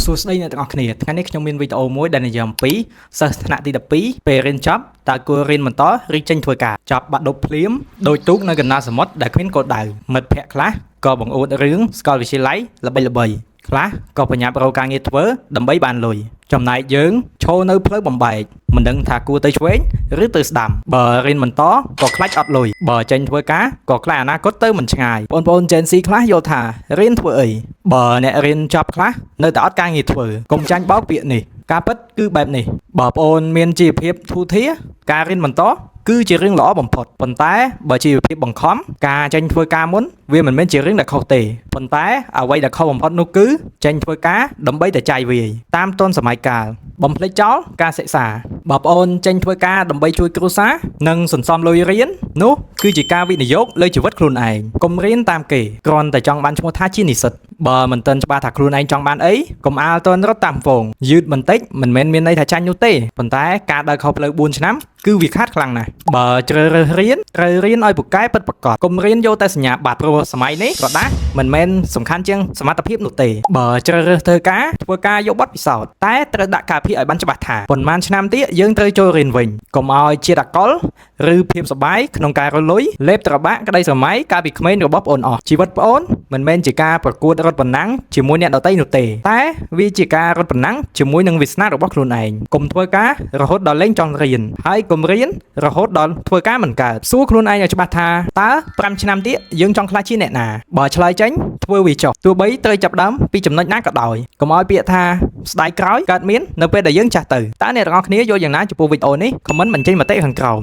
សួស្តីអ្នកទាំងអស់គ្នាថ្ងៃនេះខ្ញុំមានវីដេអូមួយដែលនិយាយអំពីសិស្សថ្នាក់ទី12ពេលរៀនចប់តើគួររៀនបន្តឬចេញធ្វើការចប់បាត់ដប់ភ្លាមដោយទូកនៅកណ្ដាលសមុទ្រដែលគ្មានគោលដៅមិត្តភ័ក្តិខ្លះក៏បង្អួតរឿងសាកលវិទ្យាល័យល្បីៗខ្លះក៏ប្រញាប់រកការងារធ្វើដើម្បីបានលុយចំណែកយើងឈរនៅផ្លូវបំបែកមិនដឹងថាគួរទៅឆ្វេងឬទៅស្ដាំបើរៀនបន្តក៏ខ្លាចអត់លុយបើចេញធ្វើការក៏ខ្លាចអនាគតទៅមិនឆ្ងាយបងប្អូន Gen Z ខ្លះយល់ថារៀនធ្វើអីបើអ្នករៀនចប់ខ្លះនៅតែអត់ការងារធ្វើកុំចាញ់បោកពាក្យនេះការពិតគឺបែបនេះបើបងប្អូនមានជីវភាពធូរធារការរៀនបន្តគឺជារឿងល្អបំផុតប៉ុន្តែបើជីវភាពបង្ខំការចេញធ្វើការមុនវាមិនមែនជារឿងដែលខុសទេប៉ុន្តែអ្វីដែលខុសបំផុតនោះគឺចេញធ្វើការដើម្បីតែចាយវាយតាមទាន់សម័យកាលបំភ្លេចចោលការសិក្សាបើបងប្អូនចេញធ្វើការដើម្បីជួយគ្រួសារនិងសន្សំលុយរៀននោះគឺជាការវិនិយោគលើជីវិតខ្លួនឯងកុំរៀនតាមគេគ្រាន់តែចង់បានឈ្មោះថាជានិស្សិតបើមិនទាន់ច្បាស់ថាខ្លួនឯងចង់បានអីកុំអាលទាន់រត់តាមហ្វូងយឺតបន្តិចមិនមែនមានន័យថាចាញ់នោះទេប៉ុន្តែការដើរខុសផ្លូវ4ឆ្នាំគឺវាខាតខ្លាំងណាស់បើជ្រើសរើសរៀនត្រូវរៀនឲ្យពូកែពិតប្រាកដកុំរៀនយកតែសញ្ញាបត្រព្រោះសម័យនេះក្រដាស់មិនមែនសំខាន់ជាងសមត្ថភាពនោះទេបើជ្រើសរើសធ្វើការយកបទពិសោធន៍តែត្រូវដាក់ការភិឲ្យបានច្បាស់ថាប៉ុន្មានឆ្នាំទៀតយើងត្រូវចូលរៀនវិញកុំឲ្យជាតិអាកុលឬភាពសប្បាយក្នុងការរលុយលេបត្របាក់ក្តីស្រមៃកាលពីក្មេងរបស់ប្អូនអស់ជីវិតប្អូនមិនមែនជាការប្រកួតរត់ប្រណាំងជាមួយអ្នកដទៃនោះទេតែវាជាការរត់ប្រណាំងជាមួយនឹងវាសនារបស់ខ្លួនឯងកុំធ្វើការរហូតដល់លែងចង់រៀនហើយកុំរៀនរហូតដល់ធ្វើការមិនកើតសួរខ្លួនឯងឲ្យច្បាស់ថាតើ5ឆ្នាំទៀតយើងចង់ខ្លាចជាអ្នកណាបើឆ្លើយចេញធ្វើវាចុះទោះបីត្រូវចាប់ដើមពីចំណុចណាក៏ដោយកុំឲ្យពាក្យថាស្ដាយក្រោយកើតមាននៅពេលដែលយើងចាស់ទៅតើអ្នកទាំងអស់គ្នាយល់យ៉ាងណាចំពោះវីដេអូនេះខមមិនបញ្ចេញមតិខាងក្រោម